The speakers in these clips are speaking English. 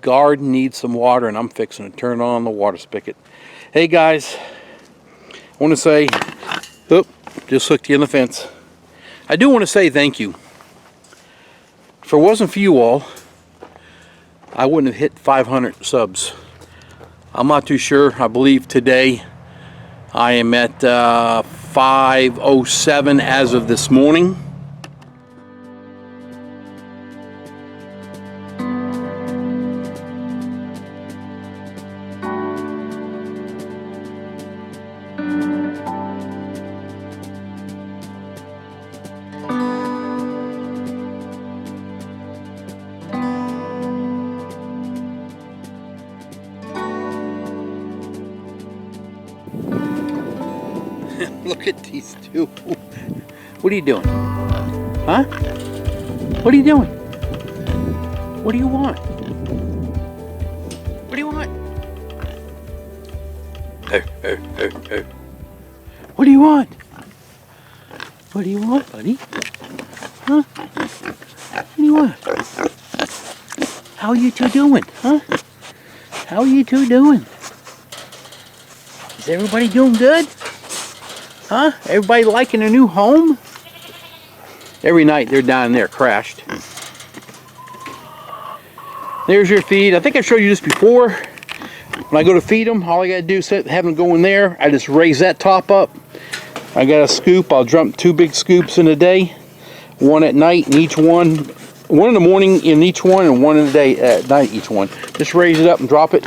garden needs some water, and I'm fixing to turn on the water spigot. Hey guys, I want to say, oop, just hooked you in the fence. I do want to say thank you. If it wasn't for you all, I wouldn't have hit 500 subs. I'm not too sure. I believe today I am at 507 as of this morning. Look at these two. What are you doing? Huh? What are you doing? What do you want? What do you want? What do you want? What do you want, buddy? Huh? What do you want? How are you two doing? Huh? How are you two doing? Is everybody doing good? Huh? Everybody liking their new home? Every night they're down there crashed. There's your feed. I think I showed you this before. When I go to feed them, all I gotta do is have them go in there. I just raise that top up. I got a scoop. I'll dump 2 big scoops in a day. One at night in each one. One in the morning in each one, and one in the day at night each one. Just raise it up and drop it.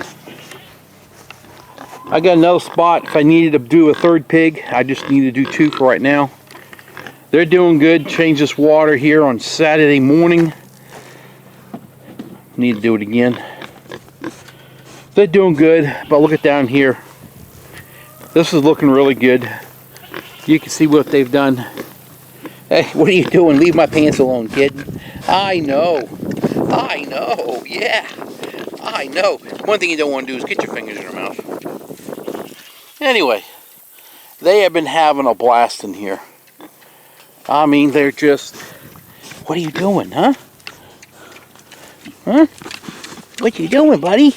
I got another spot if I needed to do a 3rd pig. I just need to do 2 for right now. They're doing good. Changed this water here on Saturday morning. Need to do it again. They're doing good, but look at down here. This is looking really good. You can see what they've done. Hey, what are you doing? Leave my pants alone, kid. I know, yeah, I know. One thing you don't want to do is get your fingers in your mouth. Anyway, they have been having a blast in here. I mean, they're just... What are you doing, huh? Huh? What you doing, buddy?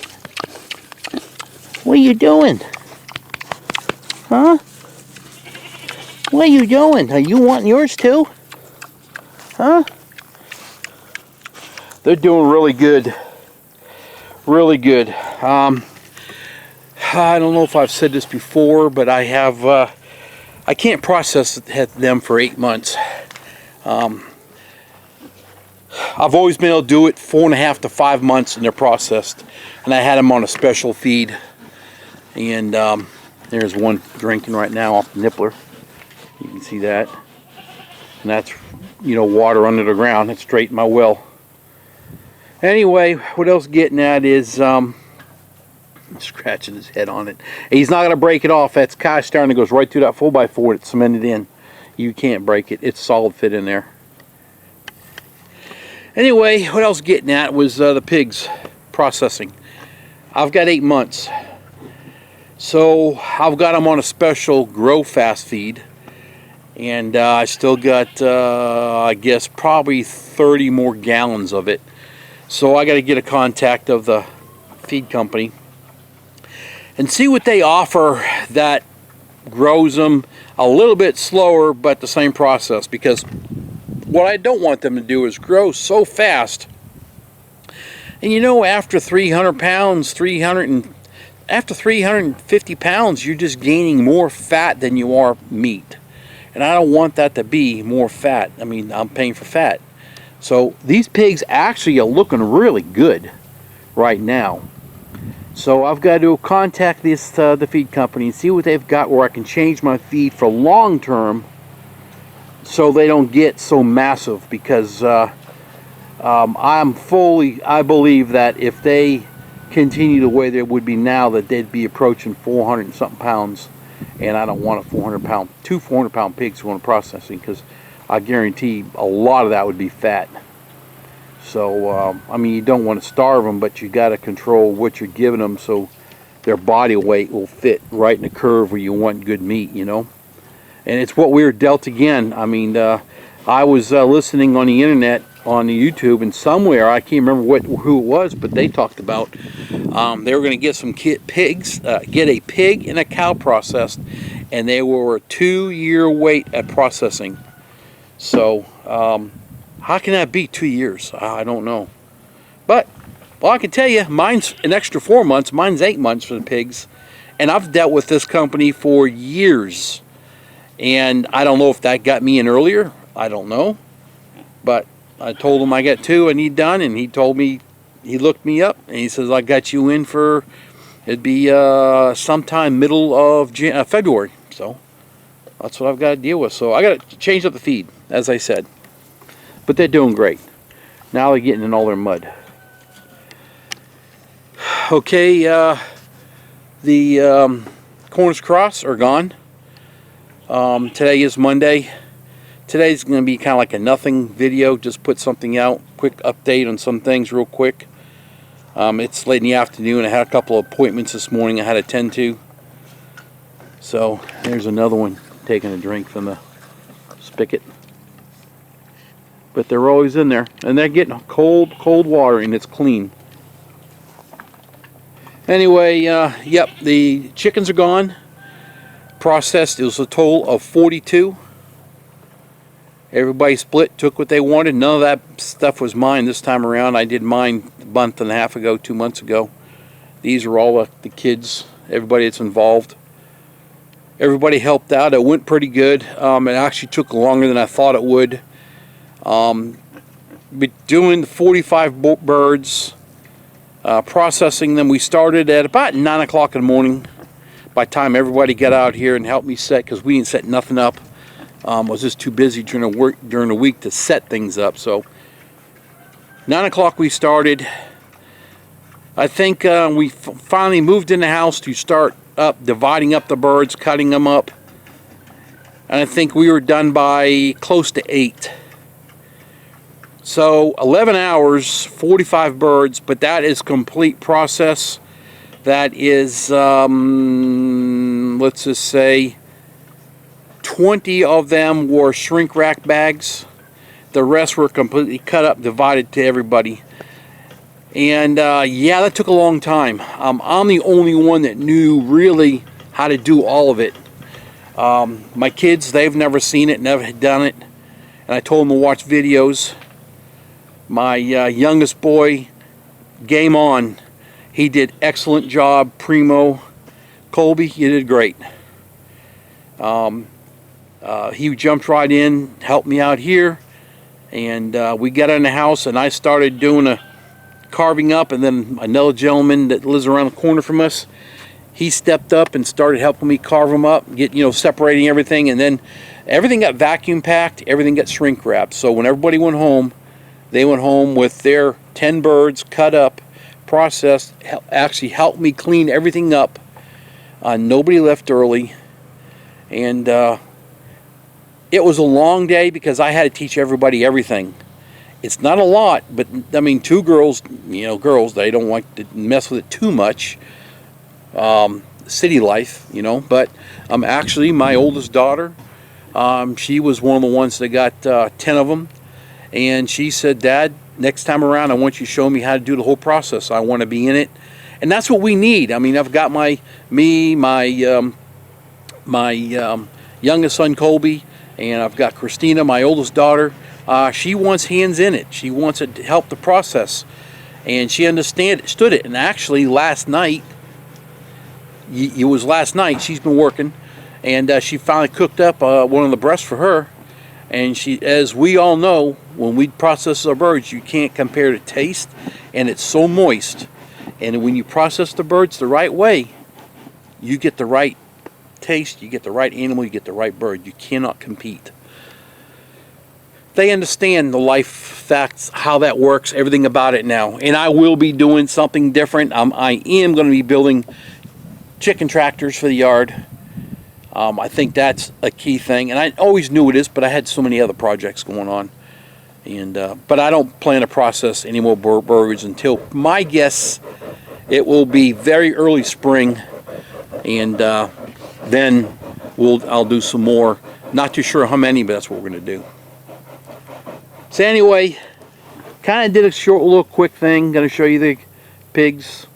What are you doing? Huh? What are you doing? Are you wanting yours too? Huh? They're doing really good. Really good. I don't know if I've said this before, but I have, I can't process them for 8 months. I've always been able to do it 4.5 to 5 months and they're processed. And I had them on a special feed. And there's one drinking right now off the nippler. You can see that. And that's, you know, water under the ground. It's straight in my well. Anyway, what else getting at is, scratching his head on it. He's not going to break it off. That's cast iron that goes right through that 4x4 that's cemented in. You can't break it. It's solid fit in there. Anyway, what else getting at was the pigs processing. I've got 8 months. So I've got them on a special grow fast feed. And I still got, I guess, probably 30 more gallons of it. So I got to get a contact of the feed company and see what they offer that grows them a little bit slower but the same process, because what I don't want them to do is grow so fast. And you know, after 300 pounds, after 350 pounds, you're just gaining more fat than you are meat. And I don't want that to be more fat. I mean, I'm paying for fat. So these pigs actually are looking really good right now. So I've got to contact this the feed company and see what they've got where I can change my feed for long term so they don't get so massive, because I believe that if they continue the way they would be now, that they'd be approaching 400 and something pounds, and I don't want a 2 400-pound pigs going to processing, because I guarantee a lot of that would be fat. So, I mean, you don't want to starve them, but you got to control what you're giving them so their body weight will fit right in the curve where you want good meat, you know. And it's what we were dealt again. I mean, I was listening on the internet, on the YouTube, and somewhere, I can't remember who it was, but they talked about they were going to get some pigs, get a pig and a cow processed, and they were a 2-year wait at processing. So how can that be 2 years? I don't know. But well, I can tell you, mine's an extra 4 months. Mine's 8 months for the pigs, and I've dealt with this company for years. And I don't know if that got me in earlier. I don't know. But I told him I got 2 I need done, and he told me, he looked me up, and he says, I got you in for, it'd be sometime middle of February. So that's what I've got to deal with. So I got to change up the feed, as I said. But they're doing great. Now they're getting in all their mud. Okay, the Cornish cross are gone. Today is Monday. Today's going to be kind of like a nothing video. Just put something out, quick update on some things real quick. It's late in the afternoon. I had a couple of appointments this morning I had to attend to. So there's another one taking a drink from the spigot. But they're always in there, and they're getting cold water, and it's clean. Anyway, yep, the chickens are gone. Processed, it was a total of 42. Everybody split, took what they wanted. None of that stuff was mine this time around. I did mine a month and a half ago, 2 months ago. These are all the kids, everybody that's involved. Everybody helped out. It went pretty good. It actually took longer than I thought it would. But doing the 45 birds, processing them, we started at about 9 o'clock in the morning. By the time everybody got out here and helped me set, because we didn't set nothing up. I was just too busy during the week to set things up. So 9 o'clock we started. I think we finally moved in the house to start up dividing up the birds, cutting them up, and I think we were done by close to 8. So 11 hours, 45 birds, but that is complete process. That is, let's just say, 20 of them were shrink rack bags. The rest were completely cut up, divided to everybody. And yeah, that took a long time. I'm the only one that knew really how to do all of it. My kids, they've never seen it, never had done it. And I told them to watch videos. My youngest boy, game on. He did excellent job, primo. Colby, you did great. He jumped right in, helped me out here, and we got in the house, and I started doing a carving up, and then another gentleman that lives around the corner from us, he stepped up and started helping me carve them up, get, separating everything, and then everything got vacuum packed, everything got shrink wrapped. So when everybody went home, they went home with their 10 birds cut up, processed, actually helped me clean everything up. Nobody left early, and it was a long day because I had to teach everybody everything. It's not a lot, but I mean, 2 girls, girls, they don't like to mess with it too much. City life, but actually my oldest daughter, she was one of the ones that got 10 of them, and she said, Dad, next time around I want you to show me how to do the whole process. I want to be in it. And that's what we need. I mean, I've got my youngest son Colby, and I've got Christina, my oldest daughter. She wants hands in it. She wants it to help the process, and she understood it. And actually, last night, it was last night. She's been working, and she finally cooked up one of the breasts for her. And she, as we all know, when we process our birds, you can't compare the taste, and it's so moist. And when you process the birds the right way, you get the right taste, you get the right animal, you get the right bird. You cannot compete. They understand the life facts, how that works, everything about it now. And I will be doing something different. I am going to be building chicken tractors for the yard. I think that's a key thing, and I always knew it is, but I had so many other projects going on. And but I don't plan to process any more birds until, my guess, it will be very early spring, and then I'll do some more. Not too sure how many, but that's what we're going to do. So anyway, kind of did a short little quick thing. Gonna show you the pigs.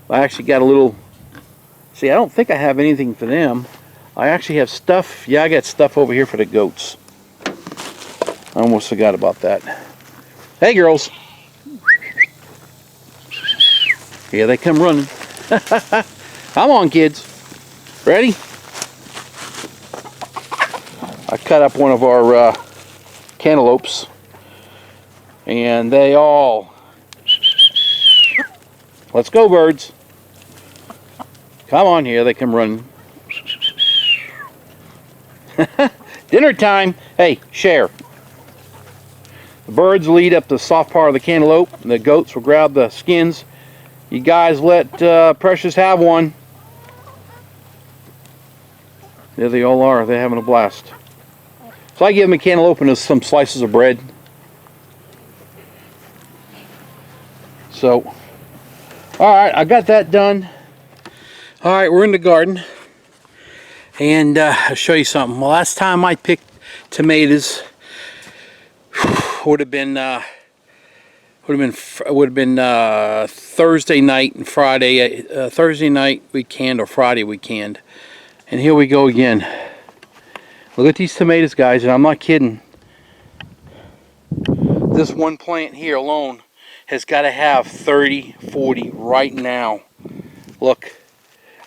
I actually got a little, see, I don't think I have anything for them. I actually have stuff. Yeah, I got stuff over here for the goats. I almost forgot about that. Hey girls. Here they come running. Come on, kids. Ready? I cut up one of our cantaloupes, and they all, let's go birds. Come on, here they come running. Dinner time. Hey, share. The birds lead up the soft part of the cantaloupe, and the goats will grab the skins. You guys let Precious have one. There they all are. They're having a blast. So I give them a cantaloupe and some slices of bread. So, alright, I got that done. Alright, we're in the garden. And I'll show you something. The last time I picked tomatoes would have been Thursday night and Friday. Thursday night we canned, or Friday we canned. And here we go again. Look at these tomatoes, guys, and I'm not kidding. This one plant here alone has got to have 30, 40 right now. Look,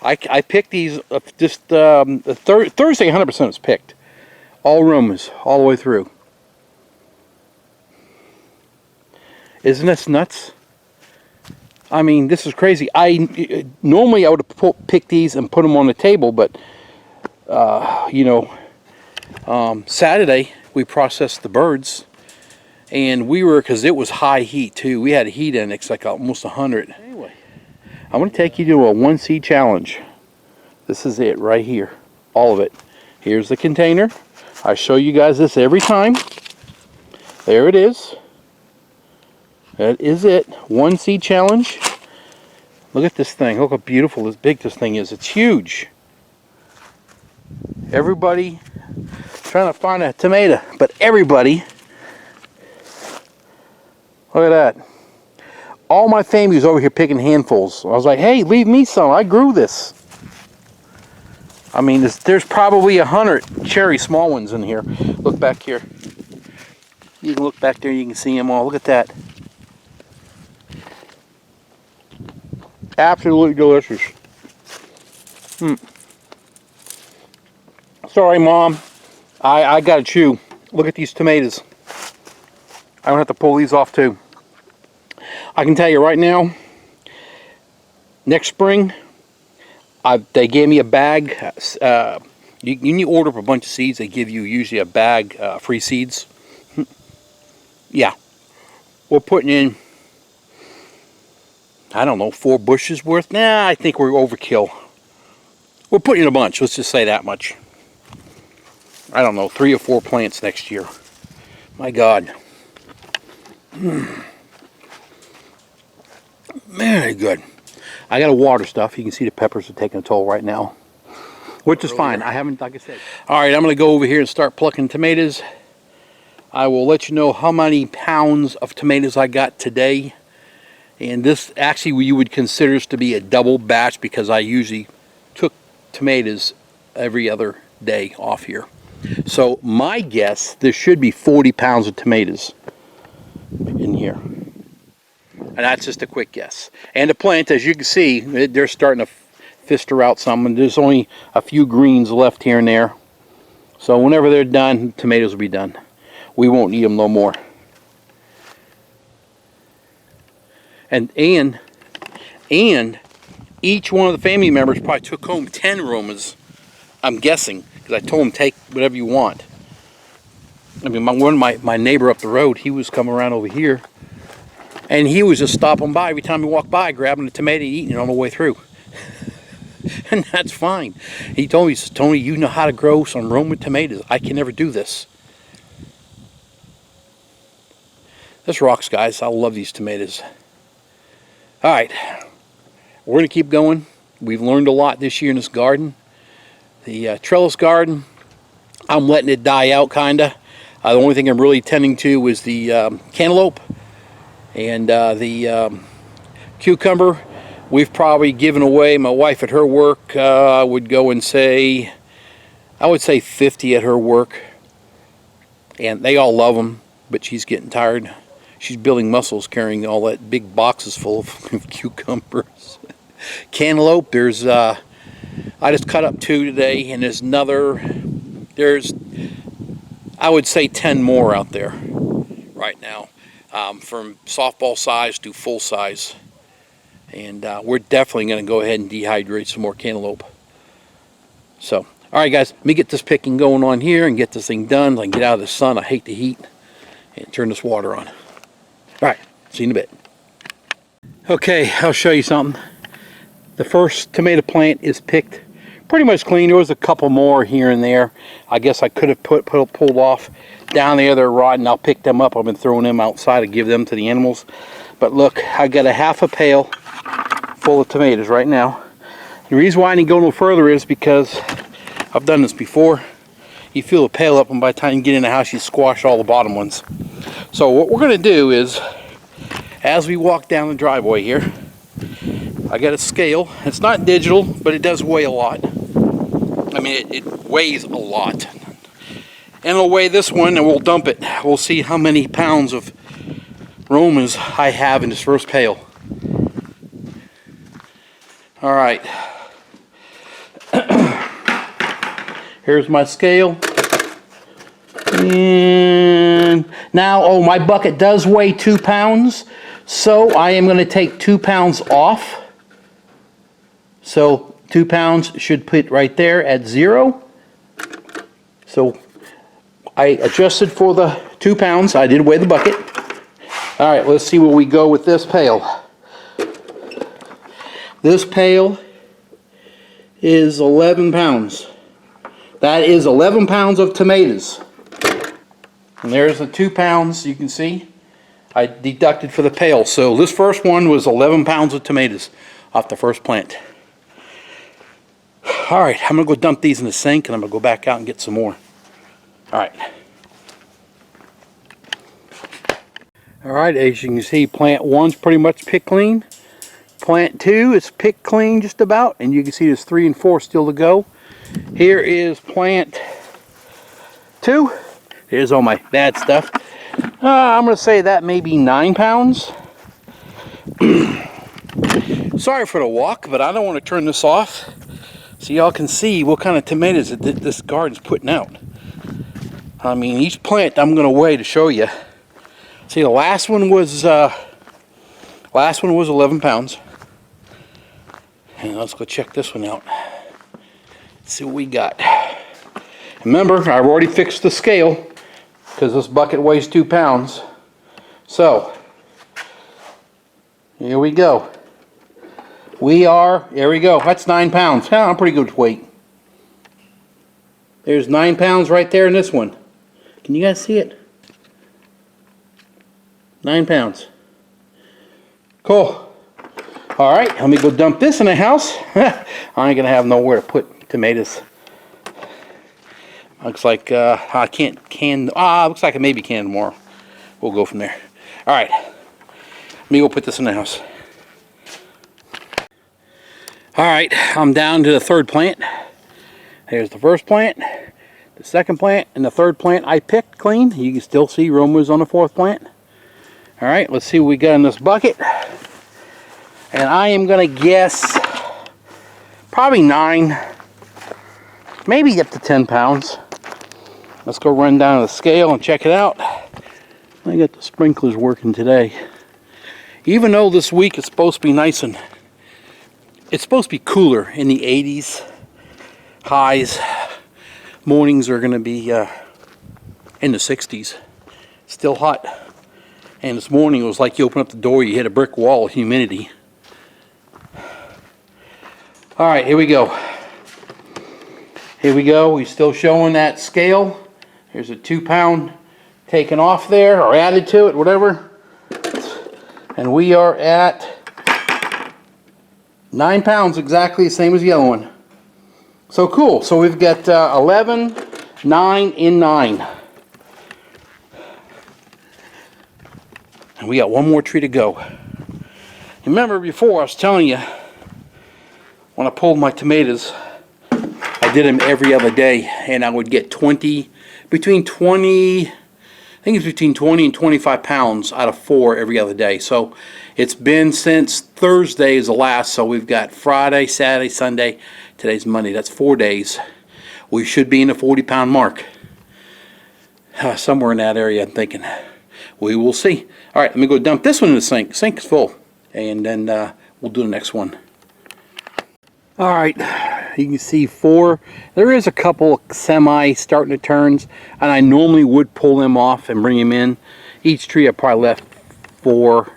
I picked these just Thursday. 100% was picked. All rooms, all the way through. Isn't this nuts? I mean, this is crazy. Normally I would have picked these and put them on the table, but you know, Saturday we processed the birds, and we were, because it was high heat too. We had a heat index like almost 100. Anyway, I'm going to take you to a 1C challenge. This is it right here, all of it. Here's the container. I show you guys this every time. There it is. That is it. 1C challenge. Look at this thing. Look how beautiful, this big this thing is. It's huge. Everybody trying to find a tomato, but everybody, look at that. All my family was over here picking handfuls. I was like, hey, leave me some. I grew this. I mean, there's probably 100 cherry small ones in here. Look back here. You can look back there, you can see them all. Look at that. Absolutely delicious. Sorry, Mom. I gotta chew. Look at these tomatoes. I don't have to pull these off too. I can tell you right now, next spring, they gave me a bag. You order up a bunch of seeds, they give you usually a bag, free seeds. Yeah. We're putting in, I don't know, 4 bushes worth. Nah, I think we're overkill. We're putting in a bunch, let's just say that much. I don't know, 3 or 4 plants next year. My God. Very good. I got to water stuff. You can see the peppers are taking a toll right now, which is fine. I haven't, like I said. All right, I'm going to go over here and start plucking tomatoes. I will let you know how many pounds of tomatoes I got today. And this, actually, you would consider this to be a double batch, because I usually took tomatoes every other day off here. So my guess, there should be 40 pounds of tomatoes in here. And that's just a quick guess. And the plant, as you can see, they're starting to fister out some, and there's only a few greens left here and there. So whenever they're done, tomatoes will be done. We won't need them no more. And each one of the family members probably took home 10 aromas, I'm guessing, because I told them take whatever you want. I mean, my neighbor up the road, he was coming around over here, and he was just stopping by every time he walked by, grabbing a tomato and eating it on the way through. And that's fine. He told me, he says, Tony, you know how to grow some Roma tomatoes. I can never do this. This rocks, guys. I love these tomatoes. All right, we're going to keep going. We've learned a lot this year in this garden. The trellis garden, I'm letting it die out, kind of. The only thing I'm really tending to is the cantaloupe and the cucumber. We've probably given away, my wife at her work would go and say, I would say 50 at her work. And they all love them, but she's getting tired. She's building muscles carrying all that big boxes full of cucumbers. Cantaloupe, there's, I just cut up 2 today, and there's another, I would say 10 more out there right now, from softball size to full size. And we're definitely going to go ahead and dehydrate some more cantaloupe. So, alright guys, let me get this picking going on here and get this thing done so I can get out of the sun. I hate the heat. And turn this water on. Alright, see you in a bit. Okay, I'll show you something. The first tomato plant is picked pretty much clean. There was a couple more here and there. I guess I could have pulled off down the other rod, and I'll pick them up. I've been throwing them outside to give them to the animals. But look, I got a half a pail full of tomatoes right now. The reason why I didn't go no further is because I've done this before. You fill the pail up, and by the time you get in the house, you squash all the bottom ones. So what we're going to do is, as we walk down the driveway here, I got a scale. It's not digital, but it does weigh a lot. I mean, it weighs a lot. And it'll weigh this one, and we'll dump it. We'll see how many pounds of Romans I have in this first pail. All right. Here's my scale. And now, oh, my bucket does weigh 2 pounds. So I am going to take 2 pounds off. So 2 pounds should put right there at 0. So I adjusted for the 2 pounds. I did weigh the bucket. All right, let's see where we go with this pail. This pail is 11 pounds. That is 11 pounds of tomatoes. And there's the 2 pounds, you can see. I deducted for the pail. So this first one was 11 pounds of tomatoes off the first plant. All right, I'm going to go dump these in the sink, and I'm going to go back out and get some more. All right. All right, as you can see, plant 1's pretty much picked clean. Plant 2 is picked clean just about, and you can see there's 3 and 4 still to go. Here is plant 2. Here's all my bad stuff. I'm going to say that may be 9 pounds. Sorry for the walk, but I don't want to turn this off so y'all can see what kind of tomatoes that this garden's putting out. I mean, each plant I'm going to weigh to show you. See, the last one was 11 pounds. And let's go check this one out. Let's see what we got. Remember, I've already fixed the scale because this bucket weighs 2 pounds. So, here we go. There we go. That's 9 pounds. I'm pretty good with weight. There's 9 pounds right there in this one. Can you guys see it? 9 pounds. Cool. Alright, let me go dump this in the house. I ain't gonna have nowhere to put tomatoes. Looks like I can't can. Looks like I maybe can tomorrow. We'll go from there. Alright. Let me go put this in the house. Alright, I'm down to the third plant. There's the first plant, the second plant, and the third plant I picked clean. You can still see Roma's on the fourth plant. Alright, let's see what we got in this bucket. And I am going to guess probably 9, maybe up to 10 pounds. Let's go run down to the scale and check it out. I got the sprinklers working today. Even though this week it's supposed to be nice and it's supposed to be cooler in the 80s highs. Mornings are going to be in the 60s. Still hot. And this morning it was like you open up the door, you hit a brick wall of humidity. Alright, here we go. Here we go. We're still showing that scale. Here's a 2 pound taken off there, or added to it, whatever. And we are at 9 pounds, exactly the same as the other one. So cool. So we've got 11, 9, and 9. And we got one more tree to go. Remember before I was telling you, when I pulled my tomatoes, I did them every other day, and I would get between 20 and 25 pounds out of 4 every other day. So it's been since Thursday is the last, so we've got Friday, Saturday, Sunday, today's Monday. That's 4 days. We should be in the 40-pound mark. Somewhere in that area, I'm thinking. We will see. All right, let me go dump this one in the sink. The sink is full. And then we'll do the next one. All right, you can see 4. There is a couple semi starting to turns, and I normally would pull them off and bring them in. Each tree I probably left 4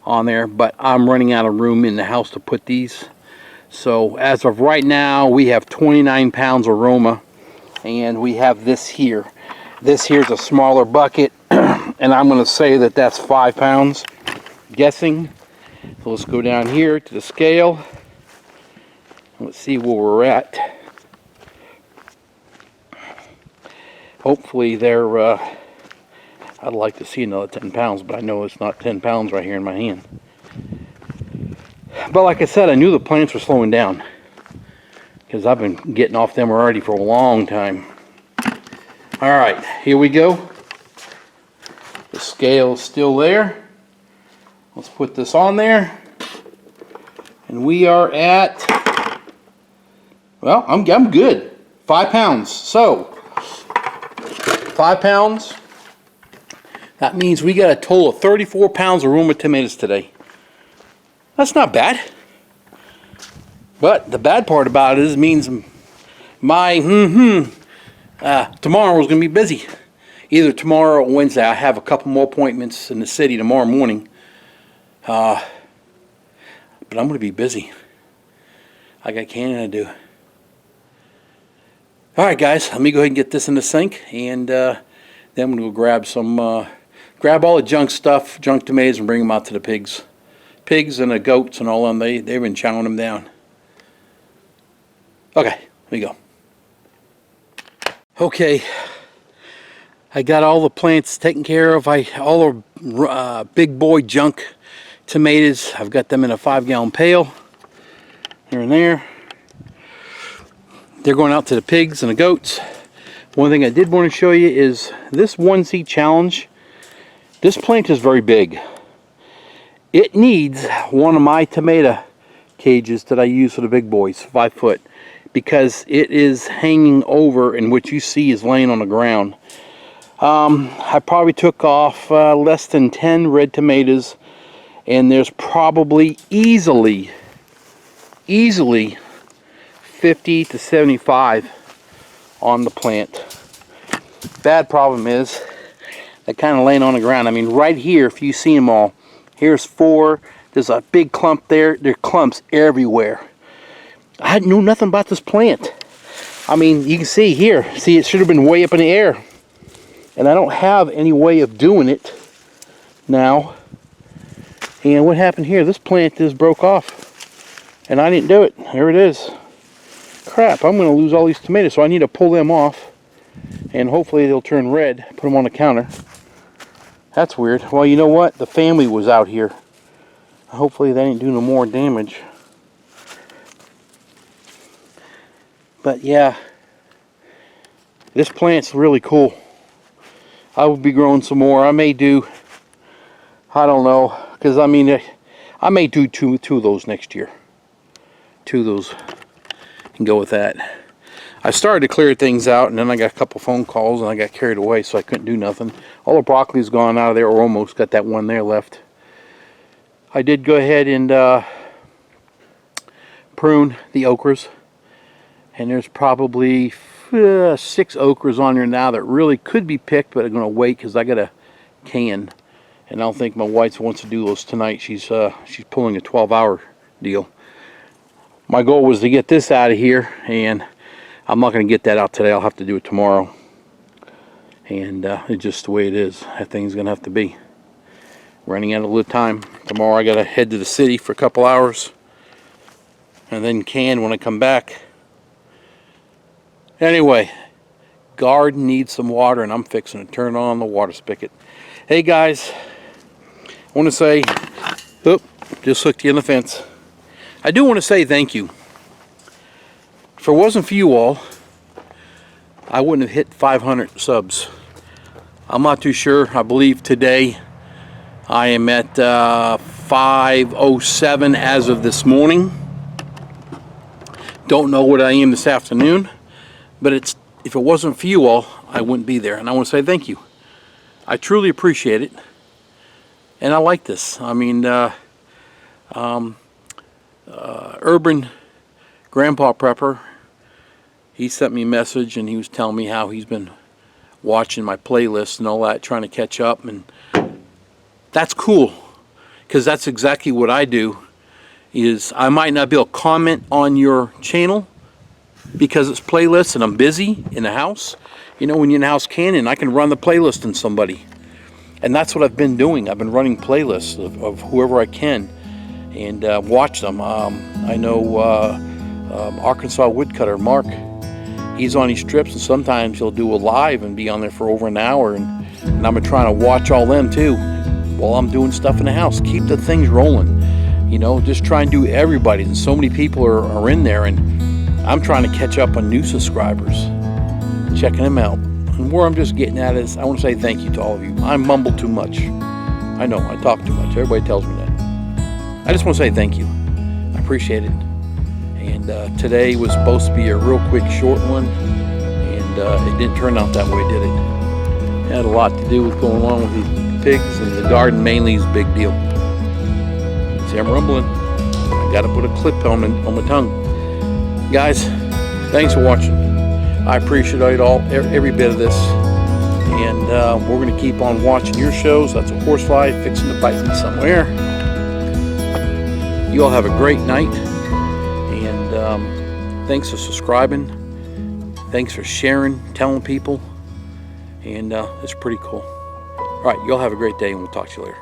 on there, but I'm running out of room in the house to put these. So as of right now, we have 29 pounds of Roma, and we have this here. This here's a smaller bucket, and I'm going to say that that's 5 pounds, guessing. So let's go down here to the scale. Let's see where we're at. Hopefully they're, I'd like to see another 10 pounds, but I know it's not 10 pounds right here in my hand. But like I said, I knew the plants were slowing down, because I've been getting off them already for a long time. All right, here we go. The scale is still there. Let's put this on there. And we are at, well, I'm good. 5 pounds. So, 5 pounds. That means we got a total of 34 pounds of Roma tomatoes today. That's not bad. But the bad part about it is it means my tomorrow is going to be busy. Either tomorrow or Wednesday. I have a couple more appointments in the city tomorrow morning. But I'm going to be busy. I got canning to do. Alright guys, let me go ahead and get this in the sink, and then I'm going to go grab some, grab all the junk stuff, junk tomatoes, and bring them out to the pigs. Pigs and the goats and all of them, they've been chowing them down. Okay, here we go. Okay, I got all the plants taken care of. All the big boy junk tomatoes, I've got them in a 5-gallon pail. Here and there. They're going out to the pigs and the goats. One thing I did want to show you is this 1Z challenge. This plant is very big. It needs one of my tomato cages that I use for the big boys, 5 foot, because it is hanging over, and what you see is laying on the ground. I probably took off less than 10 red tomatoes, and there's probably easily 50 to 75 on the plant. Bad problem is they're kind of laying on the ground. I mean, right here, if you see them all, here's 4. There's a big clump there. There are clumps everywhere. I knew nothing about this plant. I mean, you can see here. See, it should have been way up in the air. And I don't have any way of doing it now. And what happened here? This plant just broke off. And I didn't do it. Here it is. Crap, I'm going to lose all these tomatoes, so I need to pull them off. And hopefully they'll turn red. Put them on the counter. That's weird. Well, you know what? The family was out here. Hopefully they didn't do no more damage. But yeah, this plant's really cool. I will be growing some more. I may do, I don't know, because I mean, I may do two of those next year. 2 of those, and go with that. I started to clear things out, and then I got a couple phone calls, and I got carried away, so I couldn't do nothing. All the broccoli's gone out of there, or almost. Got that one there left. I did go ahead and prune the okras, and there's probably 6 okras on there now that really could be picked, but I'm going to wait because I got a can, and I don't think my wife wants to do those tonight. She's pulling a 12-hour deal. My goal was to get this out of here, and I'm not going to get that out today. I'll have to do it tomorrow. And it's just the way it is. That thing's going to have to be. Running out of little time. Tomorrow I got to head to the city for a couple hours. And then can when I come back. Anyway, garden needs some water, and I'm fixing to turn on the water spigot. Hey guys, want to say, oop, just hooked you in the fence. I do want to say thank you. If it wasn't for you all, I wouldn't have hit 500 subs. I'm not too sure. I believe today I am at 507 as of this morning. Don't know what I am this afternoon, but if it wasn't for you all, I wouldn't be there. And I want to say thank you. I truly appreciate it. And I like this. I mean, Urban Grandpa Prepper, he sent me a message and he was telling me how he's been watching my playlist and all that, trying to catch up. And that's cool, because that's exactly what I do. Is I might not be able to comment on your channel because it's playlists and I'm busy in the house. You know, when you're in house Canon, I can run the playlist on somebody. And that's what I've been doing. I've been running playlists of whoever I can and watch them. I know Arkansas Woodcutter, Mark, he's on these trips, and sometimes he'll do a live and be on there for over an hour. And I'm trying to watch all them too while I'm doing stuff in the house. Keep the things rolling. You know, just try and do everybody. And so many people are in there, and I'm trying to catch up on new subscribers, checking them out. And where I'm just getting at is I want to say thank you to all of you. I mumble too much. I know, I talk too much. Everybody tells me that. I just want to say thank you. I appreciate it. And today was supposed to be a real quick, short one, and it didn't turn out that way, did it? It had a lot to do with going on with the pigs, and the garden mainly is a big deal. See, I'm rumbling. I got to put a clip on my tongue. Guys, thanks for watching. I appreciate it all, every bit of this. And we're going to keep on watching your shows. That's a horsefly fixing to bite me somewhere. You all have a great night. And thanks for subscribing. Thanks for sharing, telling people. And it's pretty cool. All right, you all have a great day, and we'll talk to you later.